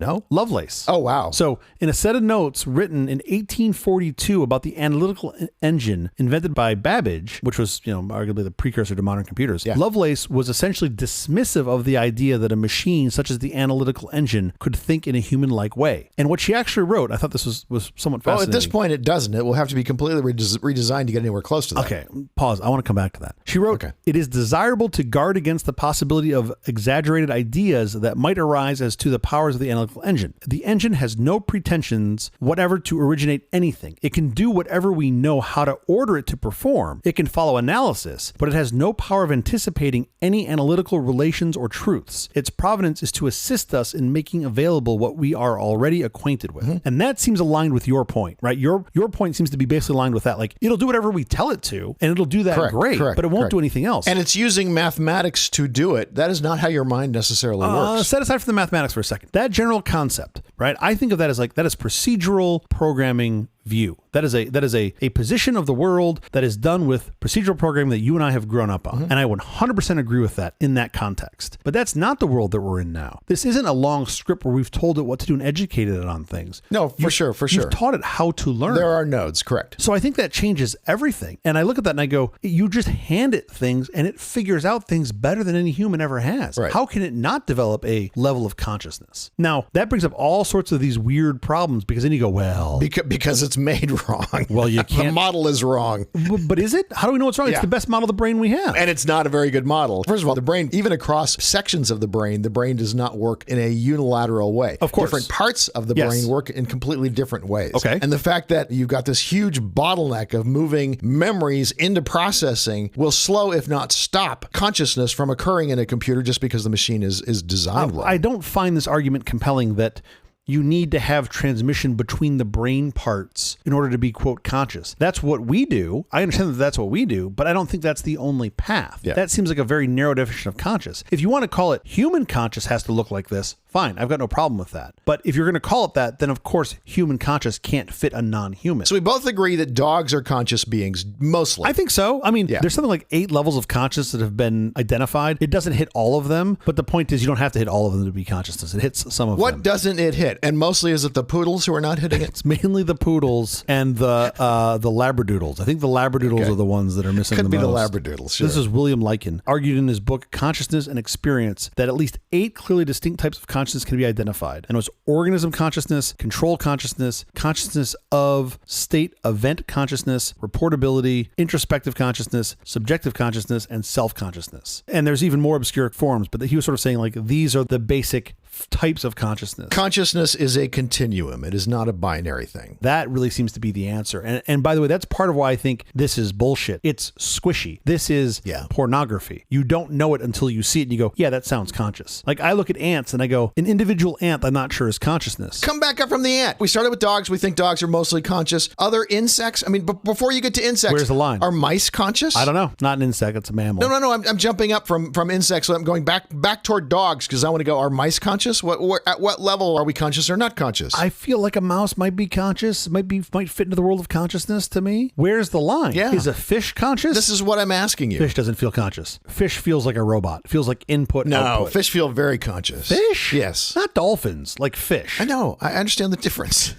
No, Lovelace. Oh, wow. So in a set of notes written in 1842 about the analytical engine invented by Babbage, which was, arguably the precursor to modern computers, Lovelace was essentially dismissive of the idea that a machine such as the analytical engine could think in a human-like way. And what she actually wrote, I thought this was somewhat fascinating. Well, at this point, it doesn't. It will have to be completely redesigned to get anywhere close to that. Okay, pause. I want to come back to that. She wrote, It is desirable to guard against the possibility of exaggerated ideas that might arise as to the powers of the analytical engine. The engine has no pretensions whatever to originate anything. It can do whatever we know how to order it to perform. It can follow analysis, but it has no power of anticipating any analytical relations or truths. Its provenance is to assist us in making available what we are already acquainted with. And that seems aligned with your point, right? Your point seems to be basically aligned with that. Like, it'll do whatever we tell it to, and it'll do that great, but it won't do anything else. And it's using mathematics to do it. That is not how your mind necessarily works. Set aside for the mathematics for a second. That general concept, right? I think of that as that is procedural programming view. That is a position of the world that is done with procedural programming that you and I have grown up on. And I 100% agree with that in that context. But that's not the world that we're in now. This isn't a long script where we've told it what to do and educated it on things. No, for sure. You've taught it how to learn. There are nodes, correct. So I think that changes everything. And I look at that and I go, you just hand it things and it figures out things better than any human ever has. Right. How can it not develop a level of consciousness? Now, that brings up all sorts of these weird problems because then you go, well... Because it's made wrong. Well, you can't... The model is wrong. But is it? How do we know it's wrong? It's the best model of the brain we have. And it's not a very good model. First of all, the brain, even across sections of the brain does not work in a unilateral way. Of course. Different parts of the brain work in completely different ways. Okay. And the fact that you've got this huge bottleneck of moving memories into processing will slow, if not stop, consciousness from occurring in a computer just because the machine is designed well. I don't find this argument compelling that you need to have transmission between the brain parts in order to be, quote, conscious. That's what we do. I understand that that's what we do, but I don't think that's the only path. Yeah. That seems like a very narrow definition of conscious. If you want to call it human conscious has to look like this, fine. I've got no problem with that. But if you're going to call it that, then of course human conscious can't fit a non-human. So we both agree that dogs are conscious beings, mostly. I think so. I mean, there's something like 8 levels of consciousness that have been identified. It doesn't hit all of them, but the point is you don't have to hit all of them to be consciousness. It hits some of them. What doesn't it hit? And mostly is it the poodles who are not hitting it? It's mainly the poodles and the labradoodles. I think the labradoodles are the ones that are missing the most. Could be the labradoodles, sure. This is William Lycan, argued in his book Consciousness and Experience that at least 8 clearly distinct types of consciousness can be identified. And it was organism consciousness, control consciousness, consciousness of state event consciousness, reportability, introspective consciousness, subjective consciousness, and self-consciousness. And there's even more obscure forms, but he was sort of saying like these are the basic types of consciousness. Consciousness is a continuum. It is not a binary thing. That really seems to be the answer. And by the way, that's part of why I think this is bullshit. It's squishy. This is pornography. You don't know it until you see it and you go, yeah, that sounds conscious. Like I look at ants and I go, an individual ant I'm not sure is consciousness. Come back up from the ant. We started with dogs. We think dogs are mostly conscious. Other insects, I mean, before you get to insects, where's the line? Are mice conscious? I don't know. Not an insect. It's a mammal. No. I'm jumping up from insects. So I'm going back toward dogs because I want to go, are mice conscious? At what level are we conscious or not conscious? I feel like a mouse might be conscious, might fit into the world of consciousness to me. Where's the line? Yeah. Is a fish conscious? This is what I'm asking you. Fish doesn't feel conscious. Fish feels like a robot. It feels like input, output. Fish feel very conscious. Fish? Yes. Not dolphins, like fish. I know. I understand the difference.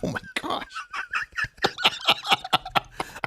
Oh my gosh.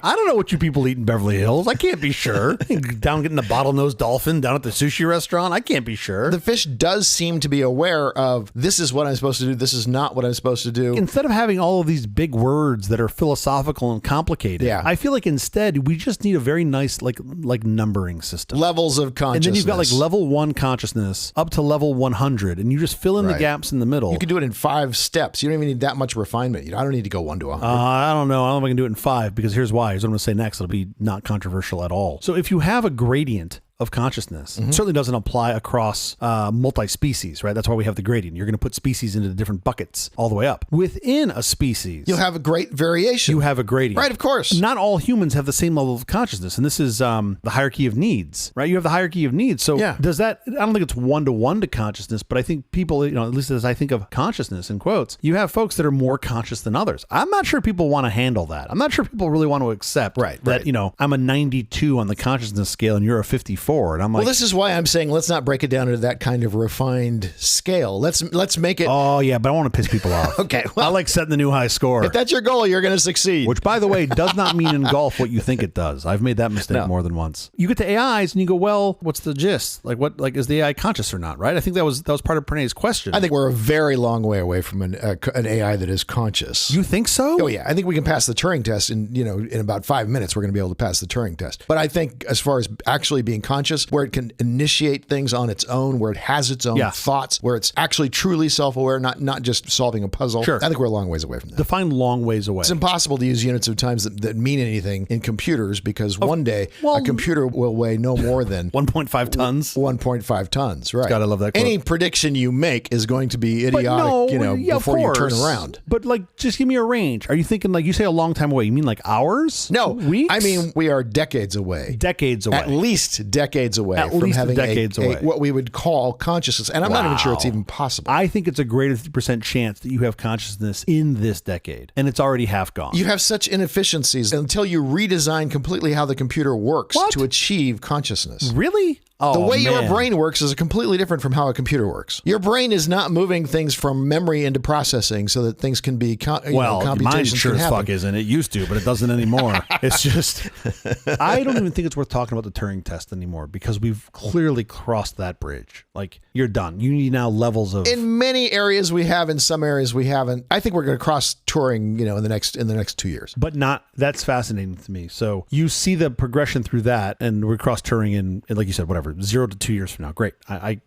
I don't know what you people eat in Beverly Hills. I can't be sure. Down getting the bottlenose dolphin down at the sushi restaurant. I can't be sure. The fish does seem to be aware of this is what I'm supposed to do. This is not what I'm supposed to do. Instead of having all of these big words that are philosophical and complicated, I feel like instead we just need a very nice like numbering system. Levels of consciousness. And then you've got like level 1 consciousness up to level 100, and you just fill in the gaps in the middle. You can do it in 5 steps. You don't even need that much refinement. I don't need to go 1 to 100. I don't know. I don't know if I can do it in 5 because here's why. Here's what I'm going to say next. It'll be not controversial at all. So if you have a gradient of consciousness. It certainly doesn't apply across multi-species, right? That's why we have the gradient. You're going to put species into the different buckets all the way up. Within a species, you'll have a great variation. You have a gradient. Right, of course. Not all humans have the same level of consciousness. And this is the hierarchy of needs, right? You have the hierarchy of needs. So does that, I don't think it's 1-to-1 to consciousness, but I think people, at least as I think of consciousness in quotes, you have folks that are more conscious than others. I'm not sure people want to handle that. I'm not sure people really want to accept that, I'm a 92 on the consciousness scale and you're a 54. And I'm like, well, this is why I'm saying let's not break it down into that kind of refined scale. Let's make it. Oh yeah, but I want to piss people off. Okay, well, I like setting the new high score. If that's your goal, you're going to succeed. Which, by the way, does not mean in golf what you think it does. I've made that mistake more than once. You get to AIs and you go, well, what's the gist? Like is the AI conscious or not? Right? I think that was part of Pranay's question. I think we're a very long way away from an AI that is conscious. You think so? Oh yeah, I think we can pass the Turing test in about 5 minutes. We're going to be able to pass the Turing test. But I think as far as actually being conscious, where it can initiate things on its own, where it has its own thoughts, where it's actually truly self-aware, not just solving a puzzle. Sure. I think we're a long ways away from that. Define long ways away. It's impossible to use units of time that mean anything in computers because one day a computer will weigh no more than 1.5 tons. 1.5 tons, right? God, I love that quote. Any prediction you make is going to be idiotic, before you turn around. But just give me a range. Are you thinking you say a long time away? You mean like hours? No, weeks? I mean we are decades away. Decades away. At least decades decades away At from least having decades away. what we would call consciousness. And I'm not even sure it's even possible. I think it's a greater 50% chance that you have consciousness in this decade, and it's already half gone. You have such inefficiencies until you redesign completely how the computer works to achieve consciousness. Really? Oh, the way your man. brain works is completely different from how a computer works. Your brain is not moving things from memory into processing so that things can be mine computations sure can as happen. fuck isn't. It used to, but it doesn't anymore. It's just, I don't even think it's worth talking about the Turing test anymore because we've clearly crossed that bridge. Like, you're done. You need now levels of. In many areas we have, in some areas we haven't. I think we're going to cross Turing, in the next 2 years. But not. That's fascinating to me. So you see the progression through that, and we cross Turing in, like you said, whatever, 0 to 2 years from now. Great.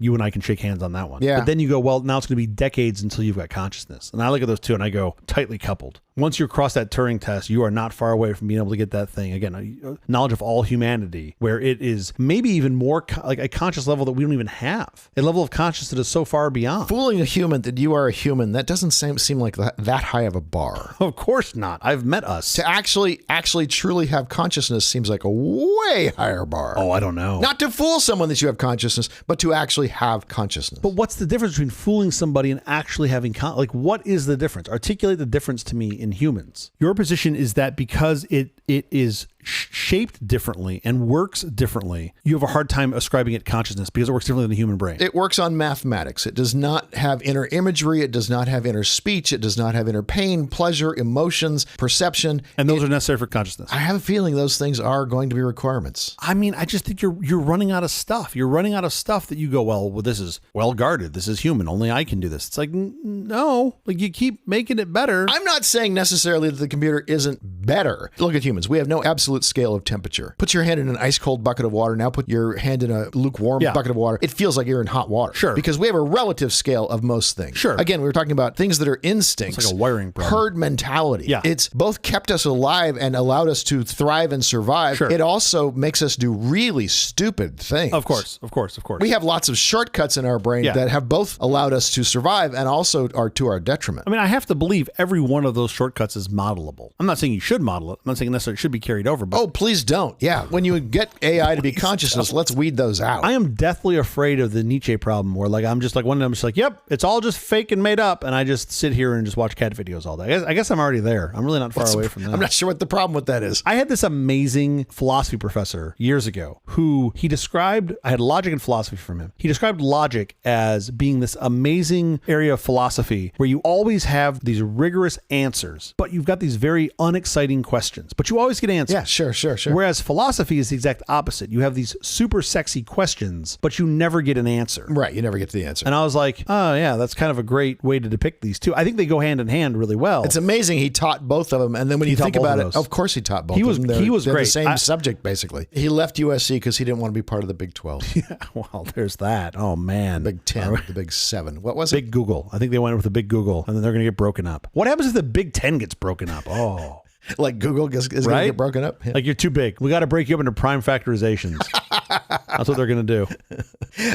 You and I can shake hands on that one. Yeah. But then you go, well, now it's going to be decades until you've got consciousness. And I look at those two and I go, tightly coupled. Once you cross that Turing test, you are not far away from being able to get that thing. Again, knowledge of all humanity, where it is maybe even more like a conscious level that we don't even have. A level of consciousness that is so far beyond. Fooling a human that you are a human, that doesn't seem like that high of a bar. Of course not. I've met us. To actually truly have consciousness seems like a way higher bar. Oh, I don't know. Not to fool someone that you have consciousness, but to actually have consciousness. But what's the difference between fooling somebody and actually having what is the difference? Articulate the difference to me in humans. Your position is that because it is shaped differently and works differently, you have a hard time ascribing it consciousness because it works differently than the human brain. It works on mathematics. It does not have inner imagery. It does not have inner speech. It does not have inner pain, pleasure, emotions, perception. And those are necessary for consciousness. I have a feeling those things are going to be requirements. I mean, I just think you're running out of stuff. You're running out of stuff that you go, well, this is well guarded. This is human. Only I can do this. It's like, no, like you keep making it better. I'm not saying necessarily that the computer isn't better. Look at humans. We have no absolute scale of temperature. Put your hand in an ice cold bucket of water. Now put your hand in a lukewarm bucket of water. It feels like you're in hot water. Sure. Because we have a relative scale of most things. Sure. Again, we were talking about things that are instincts. It's like a wiring problem. Herd mentality. Yeah. It's both kept us alive and allowed us to thrive and survive. Sure. It also makes us do really stupid things. Of course. We have lots of shortcuts in our brain that have both allowed us to survive and also are to our detriment. I mean, I have to believe every one of those shortcuts is modelable. I'm not saying you should model it. I'm not saying necessarily it should be carried over. But please don't. Yeah. When you get AI to be consciousness, let's weed those out. I am deathly afraid of the Nietzsche problem where I'm just like, one of them, just like, yep, it's all just fake and made up. And I just sit here and just watch cat videos all day. I guess I'm already there. I'm really not far away from that. I'm not sure what the problem with that is. I had this amazing philosophy professor years ago who I had logic and philosophy from him. He described logic as being this amazing area of philosophy where you always have these rigorous answers, but you've got these very unexciting questions, but you always get answers. Yeah, sure. Whereas philosophy is the exact opposite. You have these super sexy questions, but you never get an answer. Right, you never get to the answer. And I was like, oh yeah, that's kind of a great way to depict these two. I think they go hand in hand really well. It's amazing he taught both of them. And then when you think about it, of course he taught both of them. He was they're great. The same subject, basically. He left USC because he didn't want to be part of the Big 12. Yeah, well, there's that. Oh man. Big 10, the Big 7. What was it? Big Google. I think they went with the Big Google, and then they're going to get broken up. What happens if the Big 10 gets broken up? Oh. Like Google is going to get broken up? Yeah. Like you're too big. We got to break you up into prime factorizations. That's what they're going to do.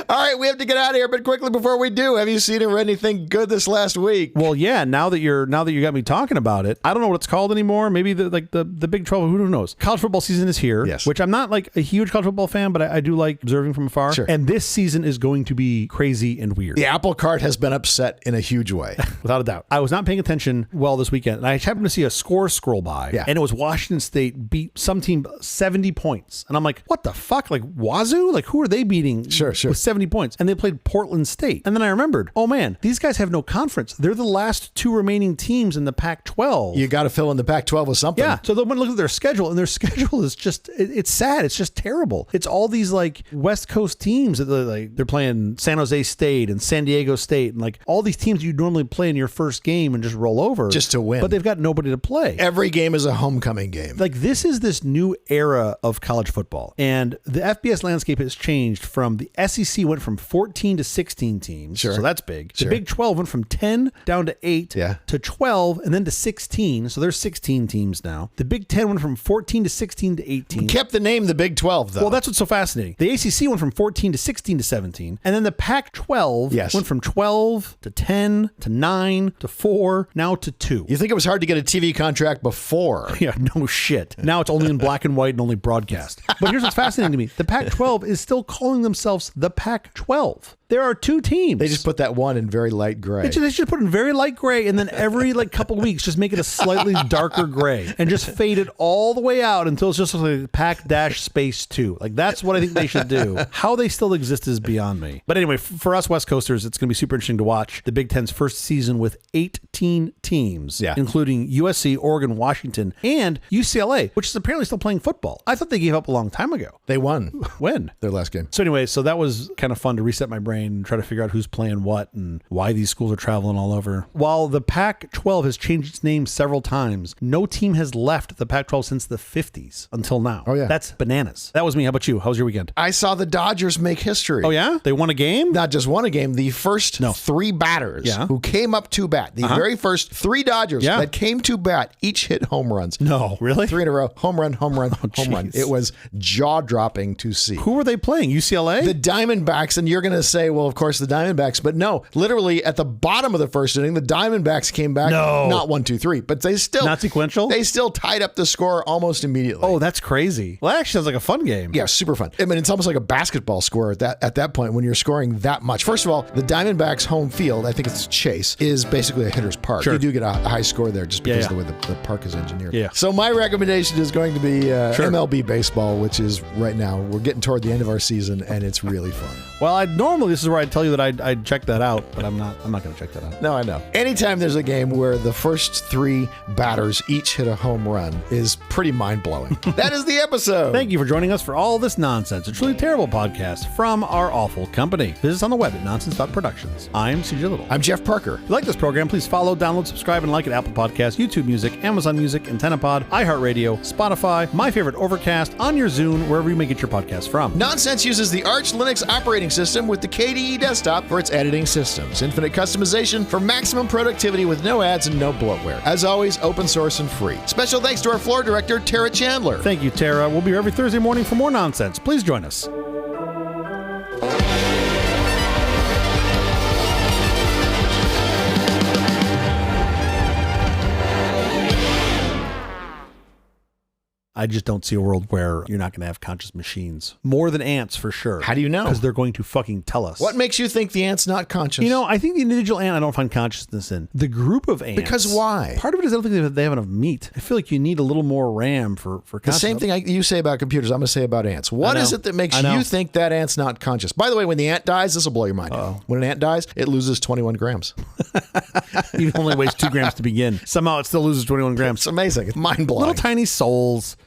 All right, we have to get out of here, but quickly before we do, have you seen or read anything good this last week? Well, yeah, now that you got me talking about it, I don't know what it's called anymore. Maybe the Big 12, who knows? College football season is here, yes. Which I'm not like a huge college football fan, but I do like observing from afar. Sure. And this season is going to be crazy and weird. The apple cart has been upset in a huge way. Without a doubt. I was not paying attention well this weekend, and I happened to see a score scroll by, and it was Washington State beat some team 70 points. And I'm like, what the fuck? Like Wazoo? Like who are they beating with 70 points? And they played Portland State. And then I remembered, oh man, these guys have no conference. They're the last two remaining teams in the Pac-12. You got to fill in the Pac-12 with something. Yeah. So then when I look at their schedule, and their schedule is just, it's sad. It's just terrible. It's all these like West Coast teams that they're playing San Jose State and San Diego State and like all these teams you'd normally play in your first game and just roll over. Just to win. But they've got nobody to play. Every game is a homecoming game. Like this is this new era of college football. And the FBS landscape has changed from the SEC went from 14 to 16 teams. Sure. So that's big. Sure. The Big 12 went from 10 down to 8 to 12 and then to 16. So there's 16 teams now. The Big 10 went from 14 to 16 to 18. Kept the name the Big 12 though. Well, that's what's so fascinating. The ACC went from 14 to 16 to 17. And then the Pac-12 went from 12 to 10 to 9 to 4, now to 2. You think it was hard to get a TV contract before? Yeah, no shit. Now it's only in black and white and only broadcast. But here's what's fascinating to me. The Pac-12 Pac-12 is still calling themselves the Pac-12. There are two teams. They just put that one in very light gray. They just put it in very light gray, and then every couple weeks, just make it a slightly darker gray, and just fade it all the way out until it's just like Pac-space 2. Like, that's what I think they should do. How they still exist is beyond me. But anyway, for us West Coasters, it's going to be super interesting to watch the Big Ten's first season with 18 teams, including USC, Oregon, Washington, and UCLA, which is apparently still playing football. I thought they gave up a long time ago. They won. When? Their last game. So anyway, so that was kind of fun to reset my brain and try to figure out who's playing what and why these schools are traveling all over. While the Pac-12 has changed its name several times, no team has left the Pac-12 since the 50s until now. Oh, yeah. That's bananas. That was me. How about you? How was your weekend? I saw the Dodgers make history. Oh, yeah? They won a game? Not just won a game. The first three batters who came up to bat, the very first three Dodgers that came to bat, each hit home runs. No, really? 3 in a row. Home run, home run, home run. It was jaw-dropping to see. Who were they playing? UCLA? The Diamondbacks, and you're going to say, well, of course, the Diamondbacks, but no, literally at the bottom of the first inning, the Diamondbacks came back. No. Not 1, 2, 3, but they still... Not sequential? They still tied up the score almost immediately. Oh, that's crazy. Well, that actually sounds like a fun game. Yeah, super fun. I mean, it's almost like a basketball score at that point when you're scoring that much. First of all, the Diamondbacks' home field, I think it's Chase, is basically a hitter's park. Sure. You do get a high score there just because of the way the park is engineered. Yeah. So my recommendation is going to be MLB baseball, which is right now, we're getting toward the end of our season, and it's really fun. Well, normally this is where I'd tell you that I'd check that out, but I'm not going to check that out. No, I know. Anytime there's a game where the first three batters each hit a home run is pretty mind-blowing. That is the episode. Thank you for joining us for all this nonsense, a truly terrible podcast from our awful company. Visit us on the web at nonsense.productions. I'm CJ Little. I'm Jeff Parker. If you like this program, please follow, download, subscribe, and like at Apple Podcasts, YouTube Music, Amazon Music, AntennaPod, iHeartRadio, Spotify, My Favorite Overcast, on your Zune, wherever you may get your podcasts from. Nonsense uses the Arch Linux operating system with the KDE desktop for its editing systems. Infinite customization for maximum productivity with no ads and no bloatware. As always, open source and free. Special thanks to our floor director, Tara Chandler. Thank you, Tara. We'll be here every Thursday morning for more nonsense. Please join us. I just don't see a world where you're not going to have conscious machines. More than ants, for sure. How do you know? Because they're going to fucking tell us. What makes you think the ant's not conscious? You know, I think the individual ant I don't find consciousness in. The group of ants. Because why? Part of it is I don't think they have enough meat. I feel like you need a little more RAM for consciousness. The same thing you say about computers, I'm going to say about ants. What is it that makes you think that ant's not conscious? By the way, when the ant dies, this will blow your mind. When an ant dies, it loses 21 grams. It only weighs 2 grams to begin. Somehow it still loses 21 grams. It's amazing. It's mind-blowing. Little tiny souls.